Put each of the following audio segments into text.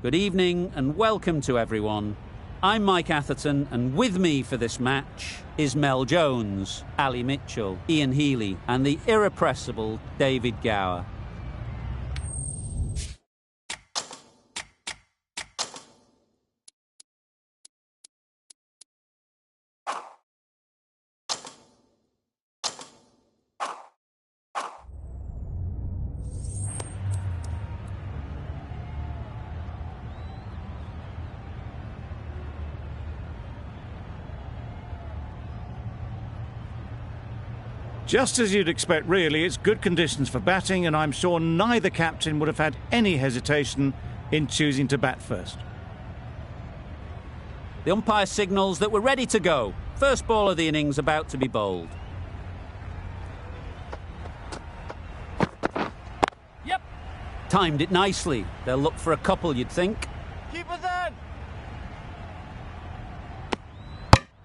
Good evening and welcome to everyone. I'm Mike Atherton, and with me for this match is Mel Jones, Ali Mitchell, Ian Healy and the irrepressible David Gower. Just as you'd expect, really. It's good conditions for batting, and I'm sure neither captain would have had any hesitation in choosing to bat first. The umpire signals that we're ready to go. First ball of the innings about to be bowled. Yep. Timed it nicely. They'll look for a couple, you'd think. Keep us in.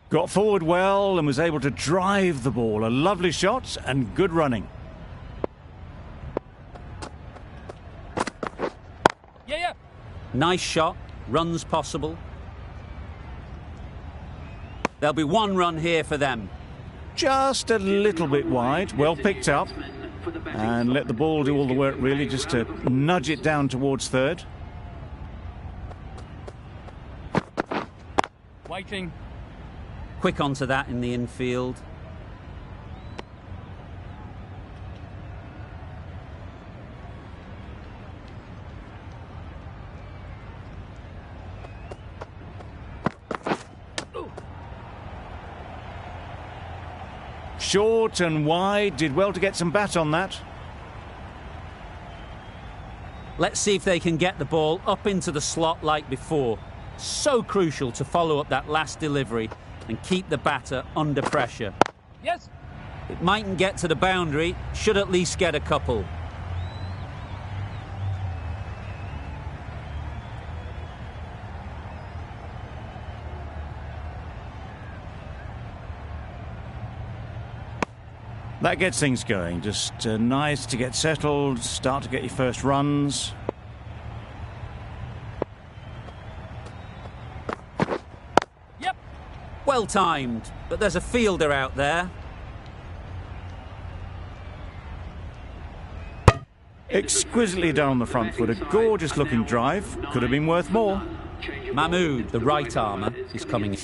Got forward well and was able to drive the ball. A lovely shot and good running. Yeah. Nice shot. Runs possible. There'll be one run here for them. Just a little bit wide. Well picked up. And let the ball do all the work, really, just to nudge it down towards third. Waiting. Quick onto that in the infield. Short and wide. Did well to get some bat on that. Let's see if they can get the ball up into the slot like before. So crucial to follow up that last delivery and keep the batter under pressure. Yes. It mightn't get to the boundary, should at least get a couple. That gets things going. Just nice to get settled, start to get your first runs. Well timed, but there's a fielder out there. Exquisitely done on the front foot. A gorgeous looking drive. Could have been worth more. Mahmood, the right armer, is coming in.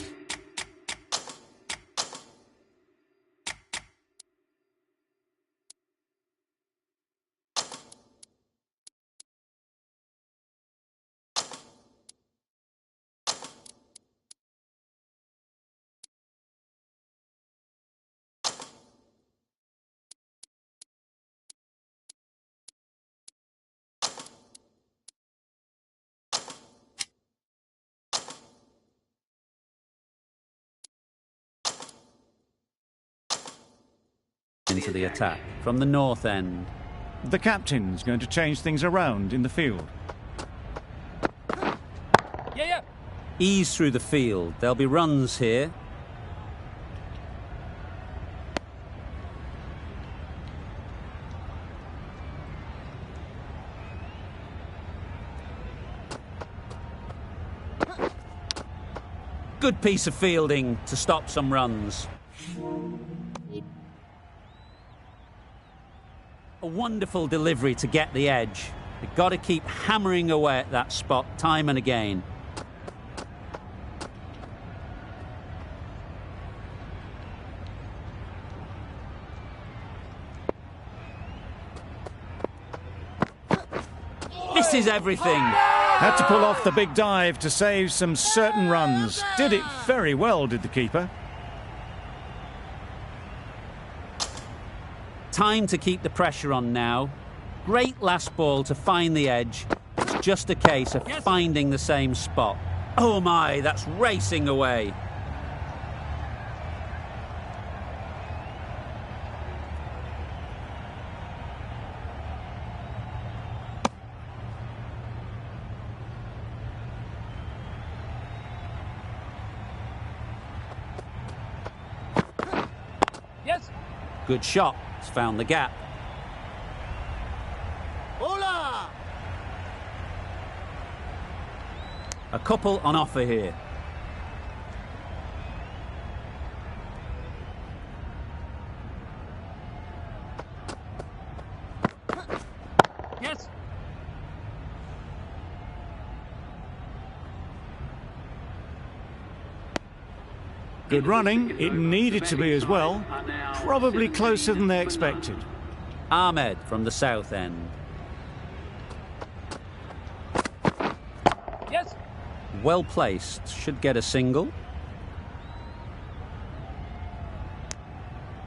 Into the attack from the north end. The captain's going to change things around in the field. Yeah. Ease through the field. There'll be runs here. Good piece of fielding to stop some runs. A wonderful delivery to get the edge. They've got to keep hammering away at that spot time and again. This is everything. Had to pull off the big dive to save some certain runs. Did it very well, did the keeper. Time to keep the pressure on now. Great last ball to find the edge. It's just a case of finding the same spot. Oh my, that's racing away. Yes. Good shot. It's found the gap. Hola. A couple on offer here. Yes. Good running. It needed to be as well. Probably closer than they expected. Ahmed from the south end. Yes. Well placed. Should get a single.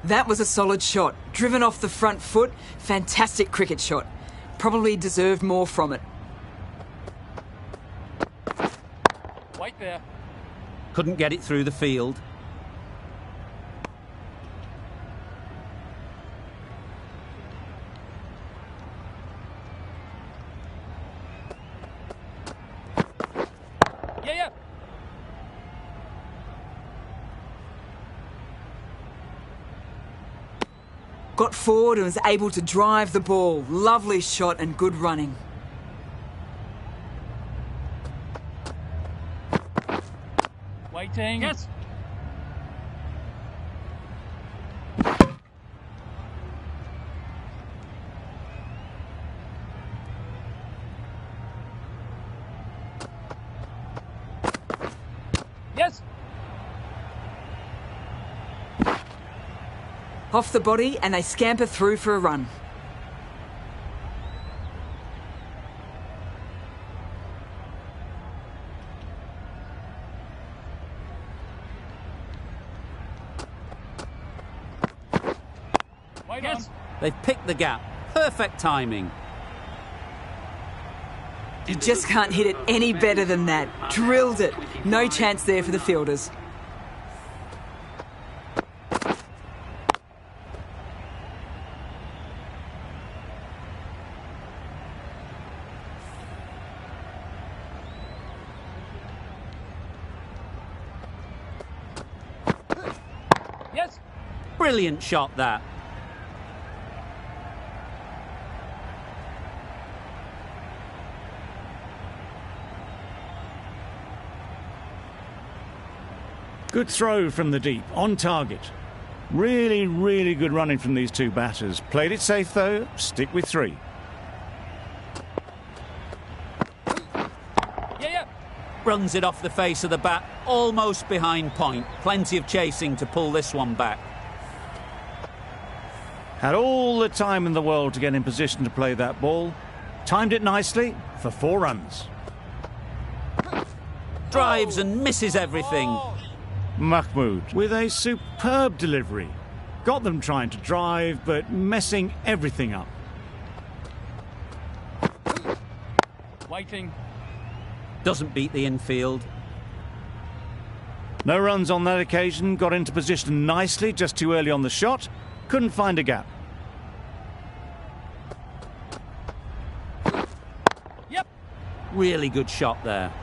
That was a solid shot. Driven off the front foot. Fantastic cricket shot. Probably deserved more from it. Wait there. Couldn't get it through the field. Yeah, yeah. Got forward and was able to drive the ball. Lovely shot and good running. Waiting. Yes. Yes. Off the body and they scamper through for a run. Wait Yes. on. They've picked the gap. Perfect timing. You just can't hit it any better than that. Drilled it. No chance there for the fielders. Yes. Brilliant shot, that. Good throw from the deep, on target. Really, really good running from these two batters. Played it safe though, stick with 3. Yeah, yeah. Runs it off the face of the bat, almost behind point. Plenty of chasing to pull this one back. Had all the time in the world to get in position to play that ball. Timed it nicely for 4 runs. Drives and misses everything. Mahmood with a superb delivery. Got them trying to drive, but messing everything up. Waiting. Doesn't beat the infield. No runs on that occasion. Got into position nicely, just too early on the shot. Couldn't find a gap. Yep. Really good shot there.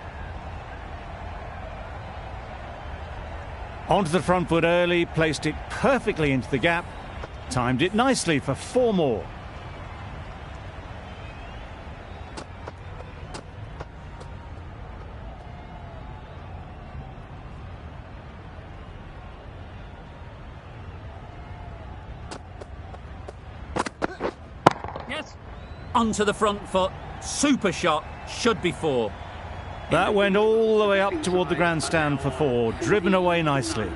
Onto the front foot early, placed it perfectly into the gap. Timed it nicely for 4 more. Yes. Onto the front foot. Super shot. Should be 4. That went all the way up toward the grandstand for 4, driven away nicely.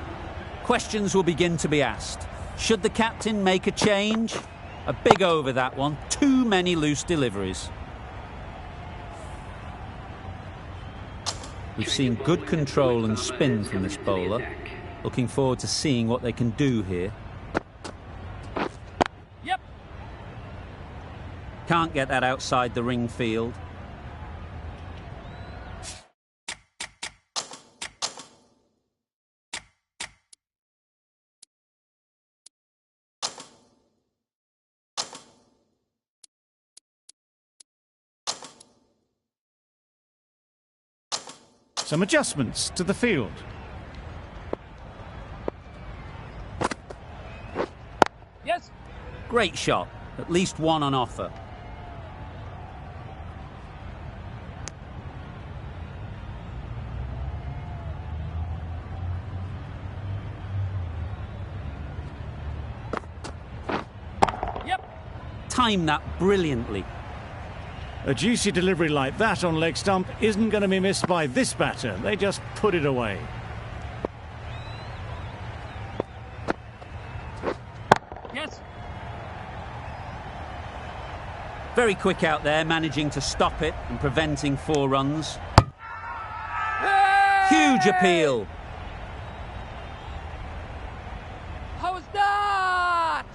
Questions will begin to be asked. Should the captain make a change? A big over, that one. Too many loose deliveries. We've seen good control and spin from this bowler. Looking forward to seeing what they can do here. Yep. Can't get that outside the ring field. Some adjustments to the field. Yes. Great shot. At least 1 on offer. timed that brilliantly. A juicy delivery like that on leg stump isn't going to be missed by this batter. They just put it away. Yes. Very quick out there, managing to stop it and preventing 4 runs. Huge appeal. How was that?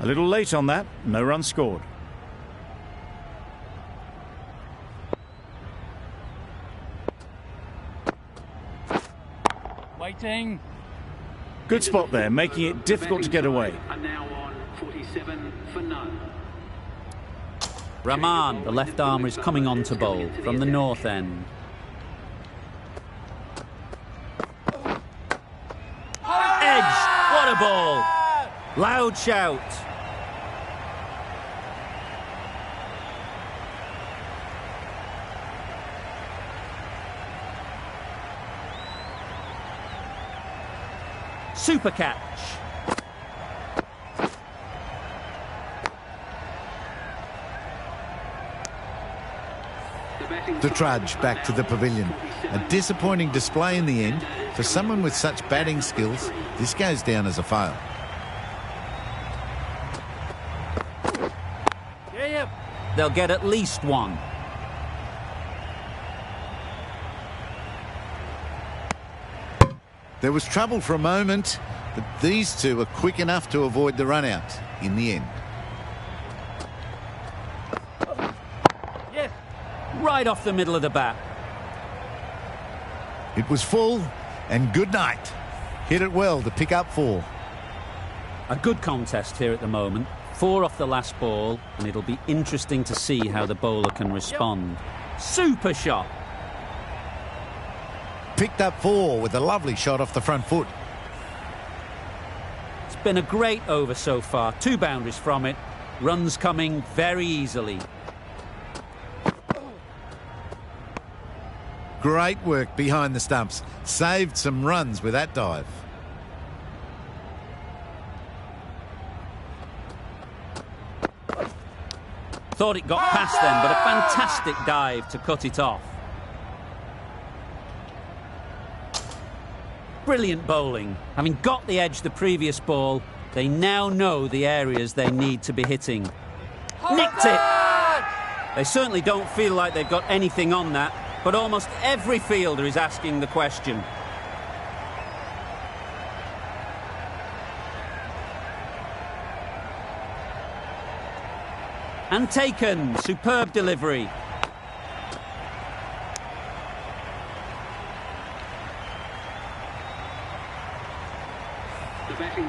A little late on that, no run scored. Waiting. Good spot there, making it difficult to get away. And now on 47 for none. Rahman, the left armer, is coming on to bowl from the north end. Edge! What a ball! Loud shout. Super catch. The trudge back to the pavilion. A disappointing display in the end. For someone with such batting skills, this goes down as a fail. They'll get at least 1. There was trouble for a moment, but these two are quick enough to avoid the run out in the end. Yes. Right off the middle of the bat. It was full, and good night. Hit it well to pick up 4. A good contest here at the moment. 4 off the last ball, and it'll be interesting to see how the bowler can respond. Super shot. Picked up 4 with a lovely shot off the front foot. It's been a great over so far. 2 boundaries from it. Runs coming very easily. Great work behind the stumps. Saved some runs with that dive. Thought it got past them, but a fantastic dive to cut it off. Brilliant bowling. Having got the edge the previous ball, they now know the areas they need to be hitting. Nicked it! They certainly don't feel like they've got anything on that, but almost every fielder is asking the question. And taken. Superb delivery.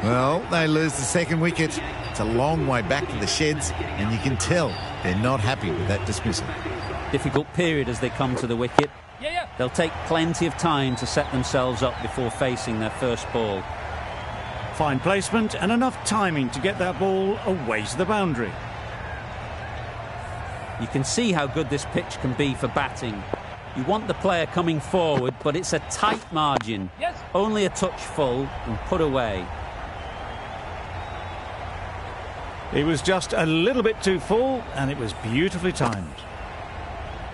Well, they lose the second wicket. It's a long way back to the sheds, and you can tell they're not happy with that dismissal. Difficult period as they come to the wicket. They'll take plenty of time to set themselves up before facing their first ball. Fine placement and enough timing to get that ball away to the boundary. You can see how good this pitch can be for batting. You want the player coming forward, but it's a tight margin. Yes. Only a touch full and put away. It was just a little bit too full, and it was beautifully timed.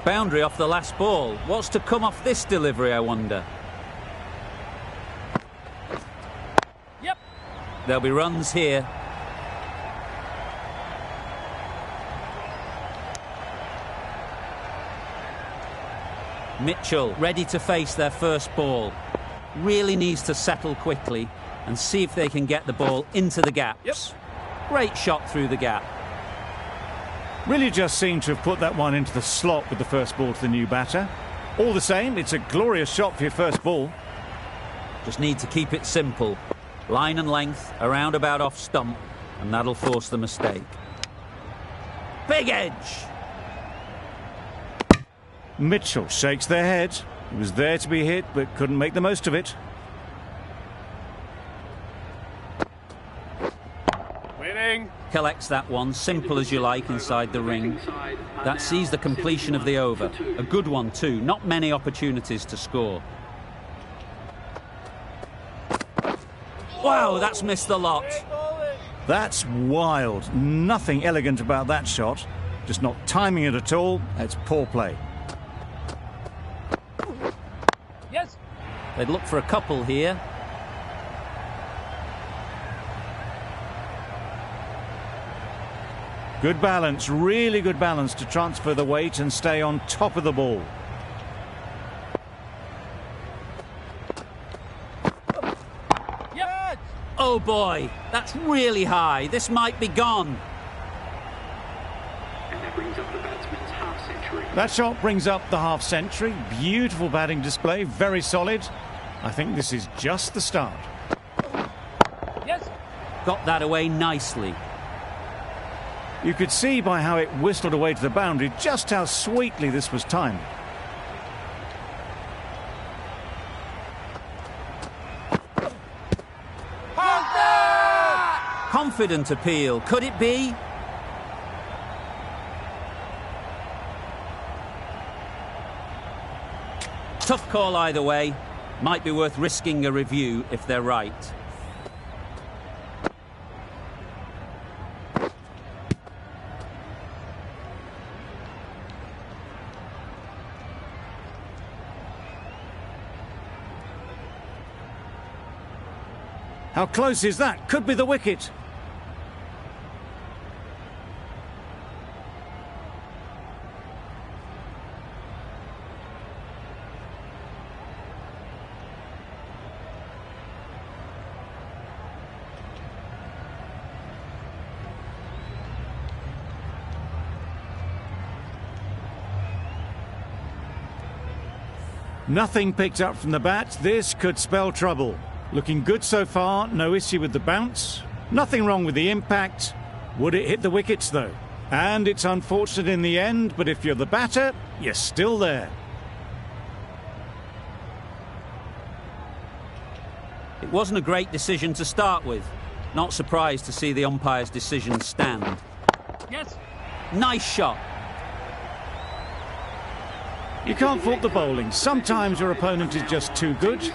Boundary off the last ball. What's to come off this delivery, I wonder? Yep. There'll be runs here. Mitchell ready to face their first ball. Really needs to settle quickly and see if they can get the ball into the gaps. Yep. Great shot through the gap. Really just seemed to have put that one into the slot with the first ball to the new batter. All the same, it's a glorious shot for your first ball. Just need to keep it simple. Line and length, around about off stump, and that'll force the mistake. Big edge! Mitchell shakes their head. He was there to be hit, but couldn't make the most of it. Winning. collects that one, simple as you like, inside the ring. That sees the completion of the over. A good one too, not many opportunities to score. Wow, that's missed the lot. That's wild. Nothing elegant about that shot. Just not timing it at all. It's poor play. Yes. They'd look for a couple here. Good balance, really good balance to transfer the weight and stay on top of the ball. Yep. Oh boy, that's really high. This might be gone. And that brings up the batsman's half-century. That shot brings up the half-century. Beautiful batting display, very solid. I think this is just the start. Yes. Got that away nicely. You could see by how it whistled away to the boundary just how sweetly this was timed. Confident appeal. Could it be? Tough call either way. Might be worth risking a review if they're right. How close is that? Could be the wicket. Nothing picked up from the bat. This could spell trouble. Looking good so far, no issue with the bounce. Nothing wrong with the impact. Would it hit the wickets though? And it's unfortunate in the end, but if you're the batter, you're still there. It wasn't a great decision to start with. Not surprised to see the umpire's decision stand. Yes. Nice shot. You can't fault the bowling. Sometimes your opponent is just too good.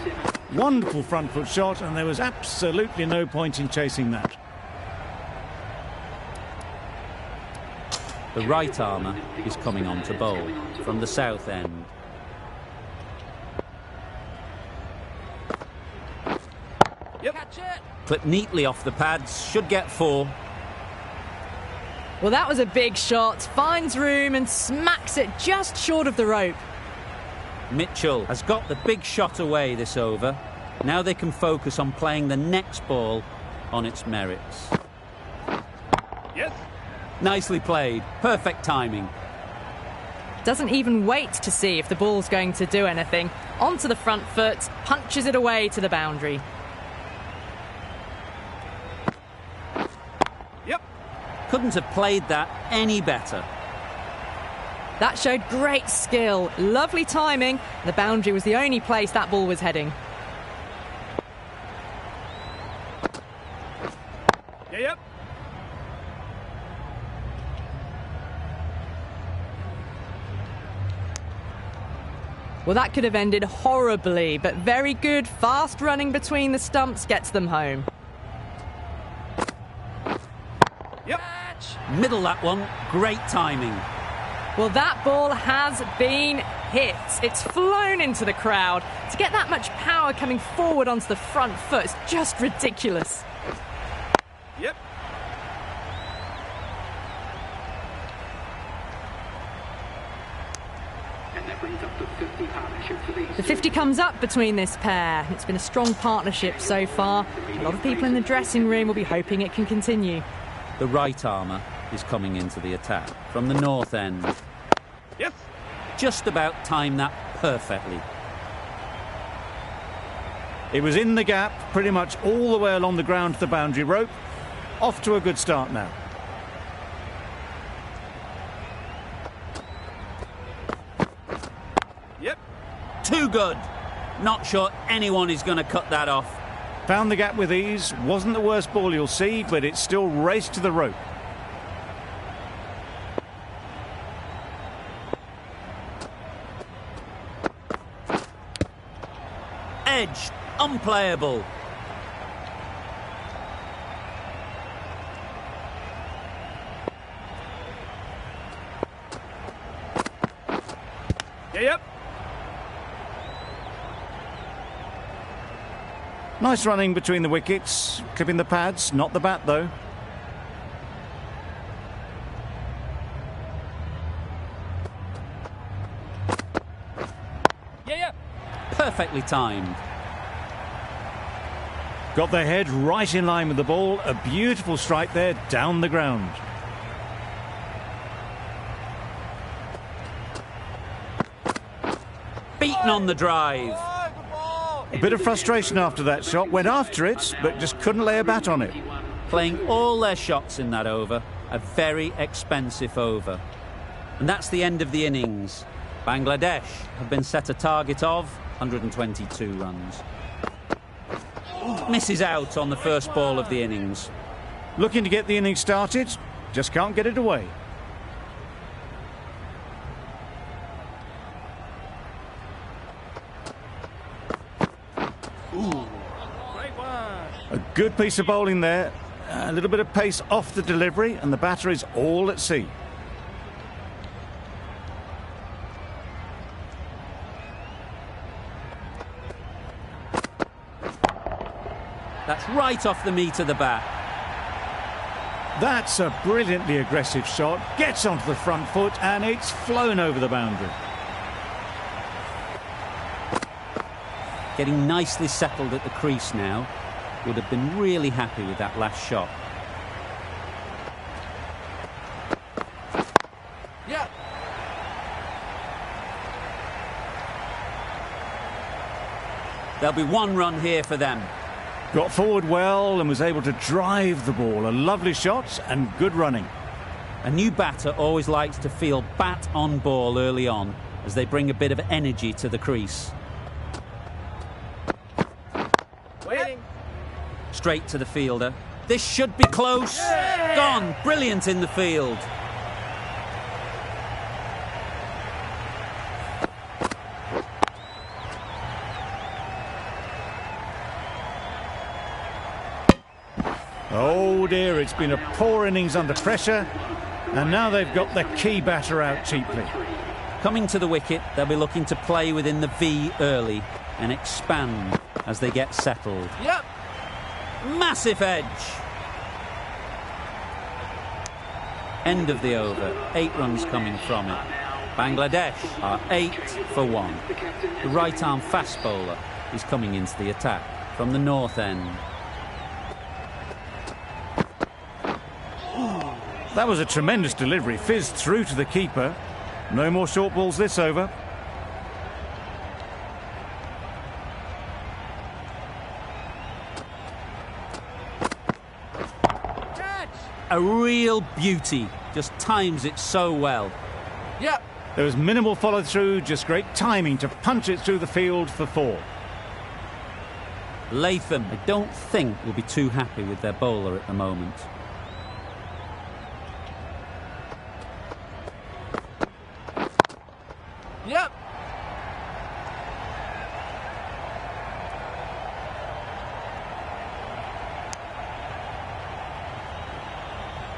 Wonderful front foot shot, and there was absolutely no point in chasing that. The right armour is coming on to bowl from the south end. Yep. Catch it. Clipped neatly off the pads, should get 4. Well, that was a big shot. Finds room and smacks it just short of the rope. Mitchell has got the big shot away this over. Now they can focus on playing the next ball on its merits. Yes. Nicely played. Perfect timing. Doesn't even wait to see if the ball's going to do anything. Onto the front foot, punches it away to the boundary. Yep. Couldn't have played that any better. That showed great skill, lovely timing. The boundary was the only place that ball was heading. Yep. Well, that could have ended horribly, but very good, fast running between the stumps gets them home. Yep. Middle that one. Great timing. Well, that ball has been hit. It's flown into the crowd. To get that much power coming forward onto the front foot is just ridiculous. Yep. And that brings up the 50 partnership for these. The 50 comes up between this pair. It's been a strong partnership so far. A lot of people in the dressing room will be hoping it can continue. The right armour is coming into the attack from the north end. Yes. Just about timed that perfectly. It was in the gap, pretty much all the way along the ground to the boundary rope. Off to a good start now. Yep. Too good. Not sure anyone is going to cut that off. Found the gap with ease. Wasn't the worst ball you'll see, but it still raced to the rope. edge, unplayable. Yep. Nice running between the wickets, clipping the pads, not the bat though. Yep. Perfectly timed. Got their head right in line with the ball. A beautiful strike there down the ground. Beaten on the drive. A bit of frustration after that shot. Went after it, but just couldn't lay a bat on it. Playing all their shots in that over. A very expensive over. And that's the end of the innings. Bangladesh have been set a target of 122 runs. Misses out on the first ball of the innings. Looking to get the innings started, just can't get it away. A good piece of bowling there. A little bit of pace off the delivery, and the batter is all at sea. That's right off the meat of the bat. That's a brilliantly aggressive shot. Gets onto the front foot, and it's flown over the boundary. Getting nicely settled at the crease now. Would have been really happy with that last shot. Yeah. There'll be one run here for them. Got forward well and was able to drive the ball. A lovely shot and good running. A new batter always likes to feel bat on ball early on as they bring a bit of energy to the crease. Waiting. Straight to the fielder. This should be close. Gone. Brilliant in the field. Oh dear, it's been a poor innings under pressure, and now they've got the key batter out cheaply. Coming to the wicket, they'll be looking to play within the V early and expand as they get settled. Yep. Massive edge. End of the over. 8 runs coming from it. Bangladesh are 8 for 1. The right-arm fast bowler is coming into the attack from the north end. That was a tremendous delivery, fizzed through to the keeper. No more short balls this over. A real beauty. Just times it so well. Yep. There was minimal follow-through, just great timing to punch it through the field for 4. Latham, I don't think, will be too happy with their bowler at the moment. Yep.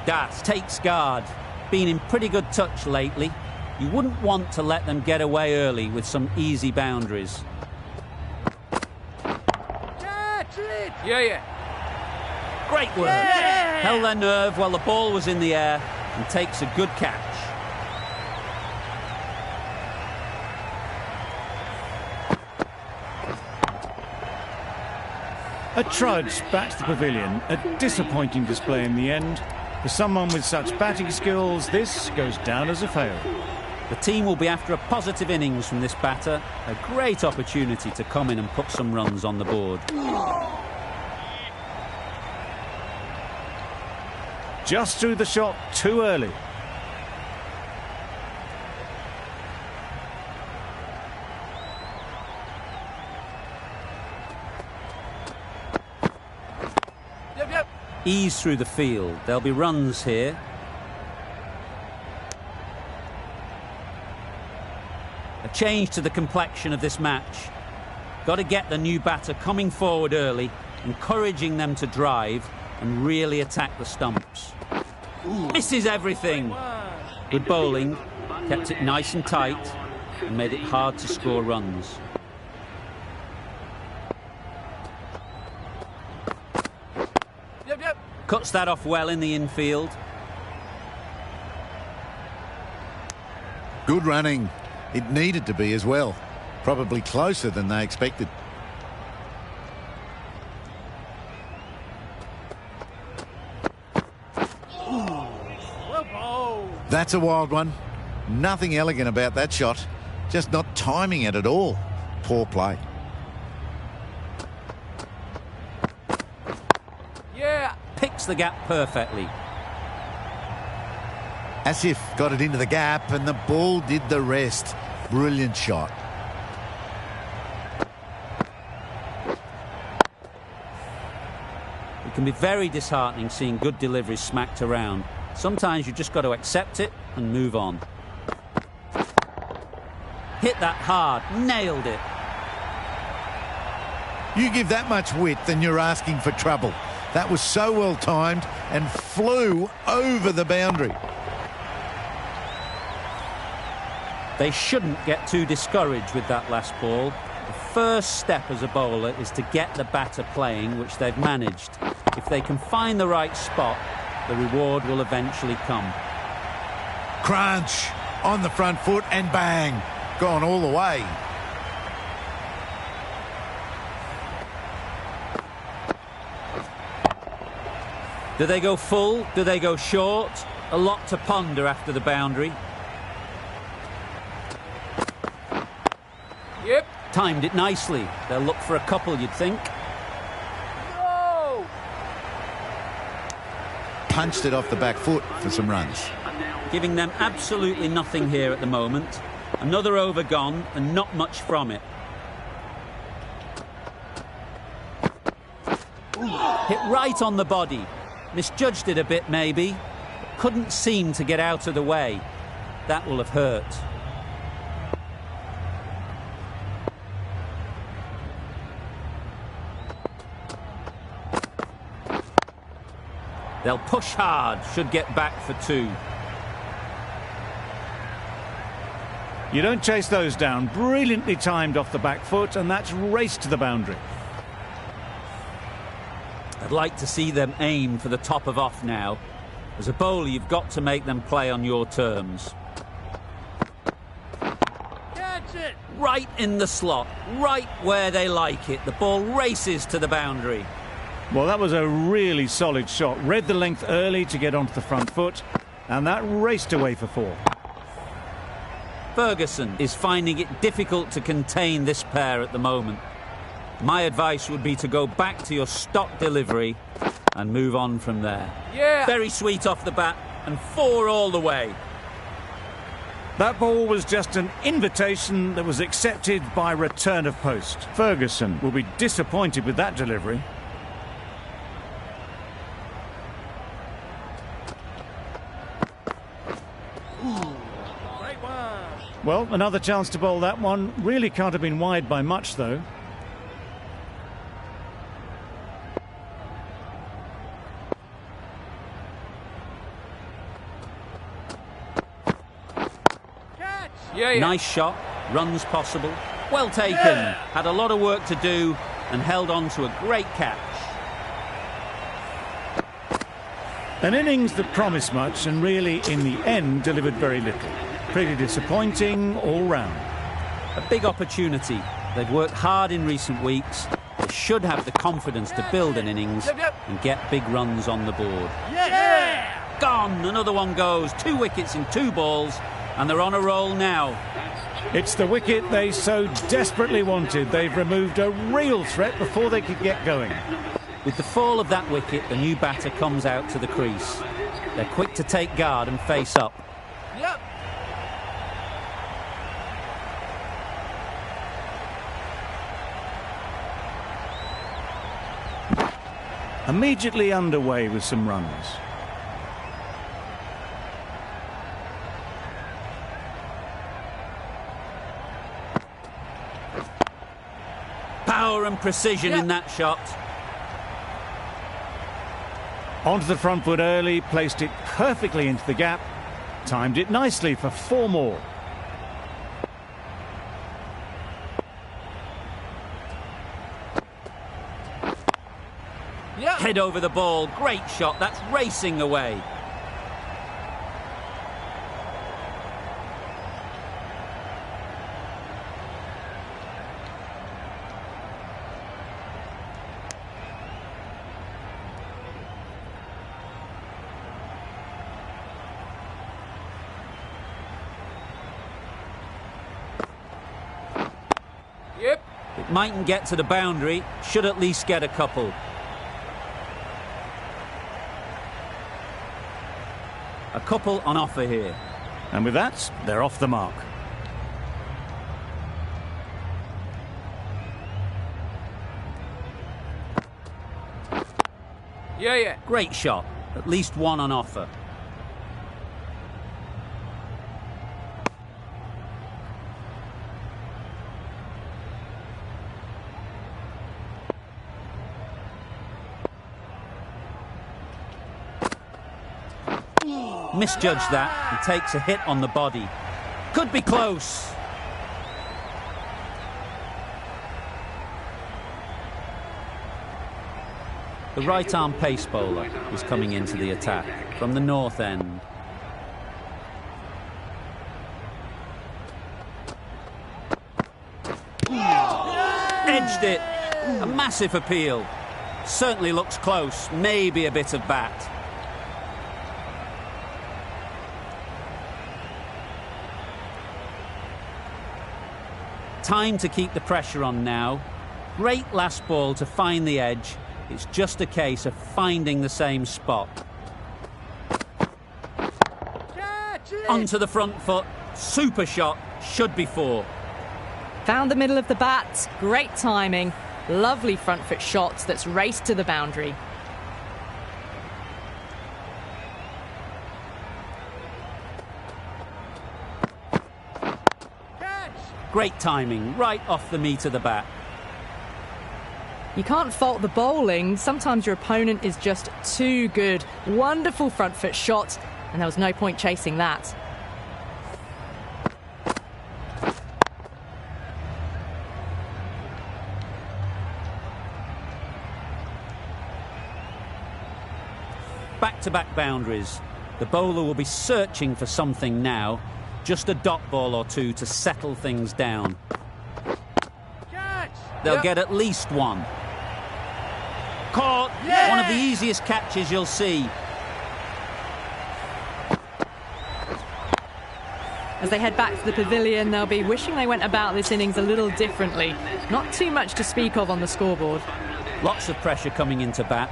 Das takes guard. Been in pretty good touch lately. You wouldn't want to let them get away early with some easy boundaries. Yeah. Great work. Yeah. Held their nerve while the ball was in the air and takes a good catch. A trudge back to the pavilion. A disappointing display in the end. For someone with such batting skills, this goes down as a fail. The team will be after a positive innings from this batter. A great opportunity to come in and put some runs on the board. Just threw the shot too early. Yep. Ease through the field. There'll be runs here. A change to the complexion of this match. Got to get the new batter coming forward early, encouraging them to drive and really attack the stumps. Misses everything. Good bowling, kept it nice and tight and made it hard to score runs. Yep. Cuts that off well in the infield. Good running. It needed to be as well. Probably closer than they expected. That's a wild one. Nothing elegant about that shot. Just not timing it at all. Poor play. Yeah. Picks the gap perfectly. Asif got it into the gap and the ball did the rest. Brilliant shot. It can be very disheartening seeing good deliveries smacked around. Sometimes you just got to accept it and move on. Hit that hard, nailed it. You give that much width and you're asking for trouble. That was so well timed and flew over the boundary. They shouldn't get too discouraged with that last ball. The first step as a bowler is to get the batter playing, which they've managed. If they can find the right spot, the reward will eventually come. Crunch on the front foot and bang. Gone all the way. Do they go full? Do they go short? A lot to ponder after the boundary. Yep. Timed it nicely. They'll look for a couple, you'd think. No. Punched it off the back foot for some runs. Giving them absolutely nothing here at the moment. Another over gone and not much from it. Hit right on the body. Misjudged it a bit maybe. Couldn't seem to get out of the way. That will have hurt. They'll push hard, should get back for two. You don't chase those down. Brilliantly timed off the back foot, and that's raced to the boundary. I'd like to see them aim for the top of off now. As a bowler, you've got to make them play on your terms. Catch it. Right in the slot, right where they like it. The ball races to the boundary. Well, that was a really solid shot. Read the length early to get onto the front foot, and that raced away for four. Ferguson is finding it difficult to contain this pair at the moment. My advice would be to go back to your stock delivery and move on from there. Yeah. Very sweet off the bat and four all the way. That ball was just an invitation that was accepted by return of post. Ferguson will be disappointed with that delivery. Great one. Well, another chance to bowl that one. Really can't have been wide by much, though. Catch. Yeah. Nice shot, runs possible. Well taken. Had a lot of work to do and held on to a great catch. An innings that promised much and really, in the end, delivered very little. Pretty disappointing all round. A big opportunity. They've worked hard in recent weeks. They should have the confidence to build an innings and get big runs on the board. Yeah. Gone. Another one goes. 2 wickets in 2 balls, and they're on a roll now. It's the wicket they so desperately wanted. They've removed a real threat before they could get going. With the fall of that wicket, the new batter comes out to the crease. They're quick to take guard and face up. Yep. Immediately underway with some runs. power and precision in that shot. Onto the front foot early, placed it perfectly into the gap. Timed it nicely for 4 more. Yep. Head over the ball. Great shot. That's racing away. Yep. It mightn't get to the boundary. Should at least get a couple. A couple on offer here. And with that, they're off the mark. Yeah. Great shot. At least one on offer. Misjudged that and takes a hit on the body. Could be close. The right-arm pace bowler is coming into the attack from the north end. Edged it. A massive appeal. Certainly looks close. Maybe a bit of bat. Time to keep the pressure on now. Great last ball to find the edge. It's just a case of finding the same spot. Catch it. Onto the front foot. Super shot. Should be 4. Found the middle of the bat. Great timing. Lovely front foot shot that's raced to the boundary. Catch. Great timing. Right off the meat of the bat. You can't fault the bowling. Sometimes your opponent is just too good. Wonderful front foot shot, and there was no point chasing that. Back-to-back boundaries. The bowler will be searching for something now. Just a dot ball or two to settle things down. Catch. They'll Yep. get at least one. Caught. Yeah. One of the easiest catches you'll see. As they head back to the pavilion, they'll be wishing they went about this innings a little differently. Not too much to speak of on the scoreboard. Lots of pressure coming into bat.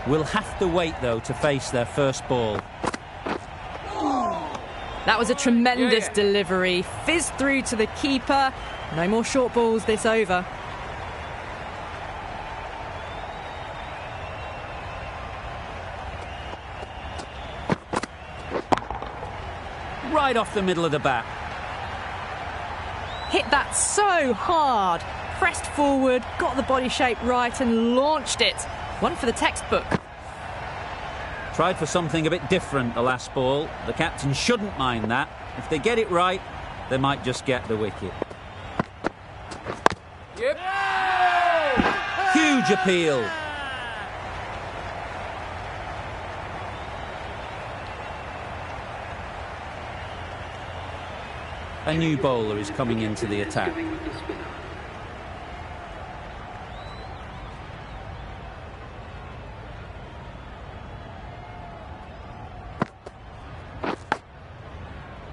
Will have to wait, though, to face their first ball. That was a tremendous Yeah. delivery. Fizzed through to the keeper. No more short balls this over. Right off the middle of the bat. Hit that so hard. Pressed forward, got the body shape right and launched it. One for the textbook. Tried for something a bit different the last ball. The captain shouldn't mind that. If they get it right, they might just get the wicket. Yep. Huge appeal. A new bowler is coming into the attack. Giving with the spinner.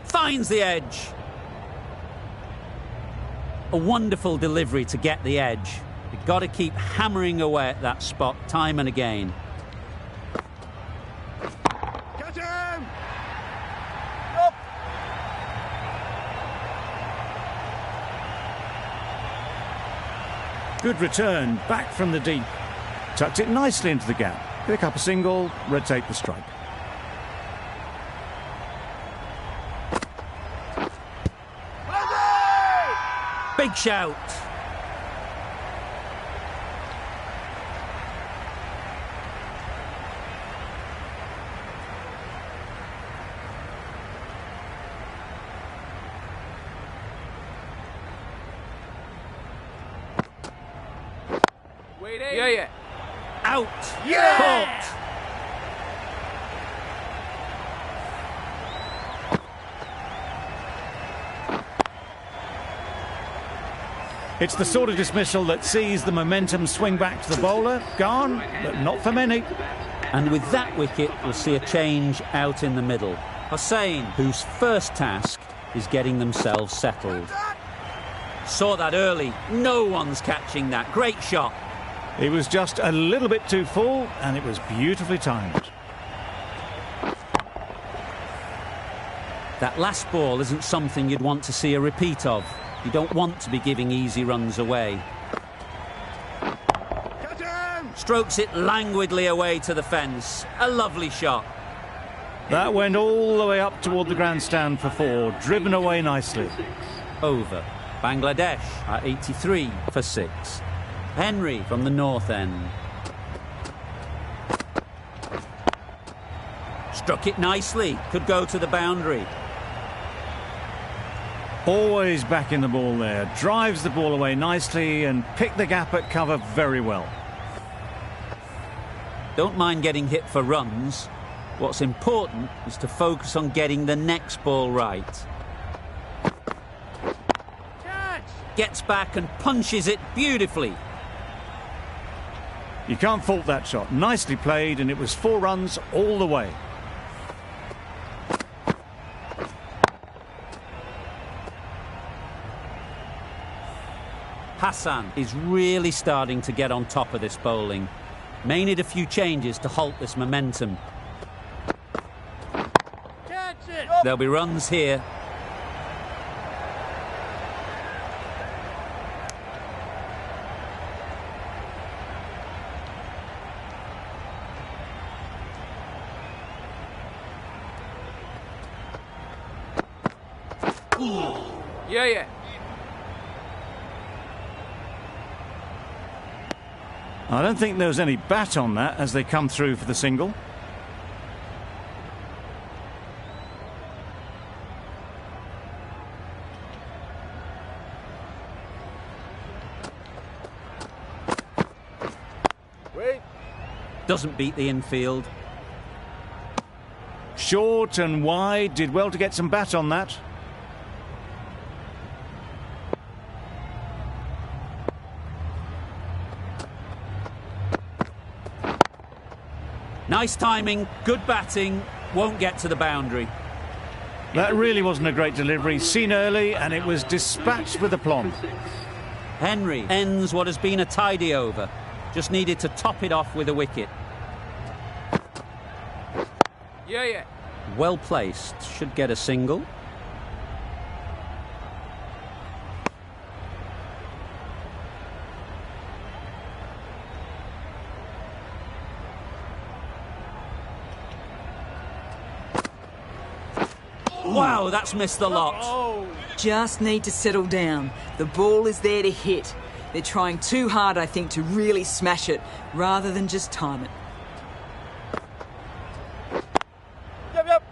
Finds the edge. A wonderful delivery to get the edge. You've got to keep hammering away at that spot time and again. Catch him. Good return, back from the deep. Tucked it nicely into the gap. Pick up a single, rotate the strike. Big shout. Waiting. Yeah. Out. Yeah! Caught. It's the sort of dismissal that sees the momentum swing back to the bowler. Gone, but not for many. And with that wicket, we'll see a change out in the middle. Hussain, whose first task is getting themselves settled. Saw that early. No one's catching that. Great shot. He was just a little bit too full, and it was beautifully timed. That last ball isn't something you'd want to see a repeat of. You don't want to be giving easy runs away. Catch him! Strokes it languidly away to the fence. A lovely shot. That went all the way up toward the grandstand for 4, driven away nicely. Over. Bangladesh are 83 for 6. Henry from the north end. Struck it nicely. Could go to the boundary. Always back in the ball there. Drives the ball away nicely and picked the gap at cover very well. Don't mind getting hit for runs. What's important is to focus on getting the next ball right. Catch! Gets back and punches it beautifully. You can't fault that shot. Nicely played, and it was 4 runs all the way. Hassan is really starting to get on top of this bowling. May need a few changes to halt this momentum. Catch it! There'll be runs here. Yeah. I don't think there was any bat on that as they come through for the single. Wait. Doesn't beat the infield. Short and wide, did well to get some bat on that. Nice timing, good batting, won't get to the boundary. That really wasn't a great delivery. Seen early, and it was dispatched with aplomb. Henry ends what has been a tidy over. Just needed to top it off with a wicket. Yeah. Well placed, should get a single. Wow, that's missed the lot. Just need to settle down. The ball is there to hit. They're trying too hard, I think, to really smash it, rather than just time it. Yep.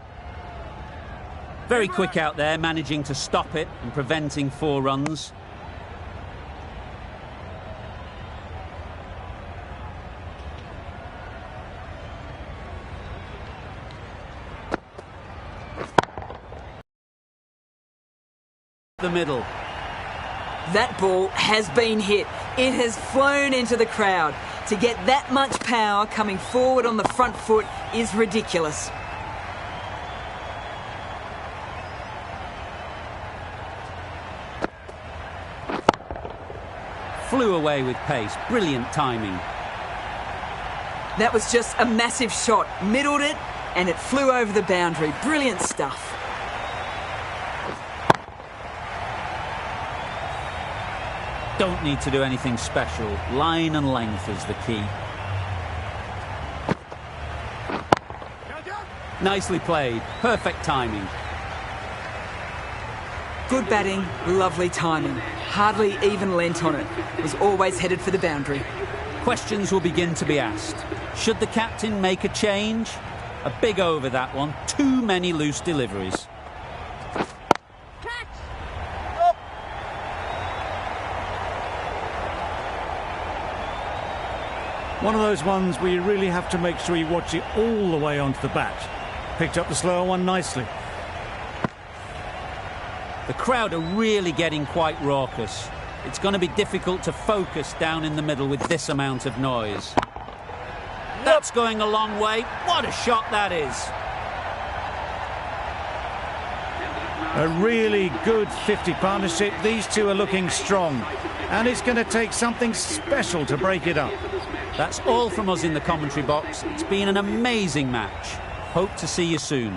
Very quick out there, managing to stop it and preventing 4 runs. The middle. That ball has been hit. It has flown into the crowd. To get that much power coming forward on the front foot is ridiculous. Flew away with pace. Brilliant timing. That was just a massive shot. Middled it and it flew over the boundary. Brilliant stuff. Don't need to do anything special. Line and length is the key. Nicely played. Perfect timing. Good batting, lovely timing. Hardly even lent on it. Was always headed for the boundary. Questions will begin to be asked. Should the captain make a change? A big over that one. Too many loose deliveries. One of those ones where you really have to make sure you watch it all the way onto the bat. Picked up the slower one nicely. The crowd are really getting quite raucous. It's going to be difficult to focus down in the middle with this amount of noise. That's going a long way. What a shot that is. A really good 50 partnership. These two are looking strong. And it's going to take something special to break it up. That's all from us in the commentary box. It's been an amazing match. Hope to see you soon.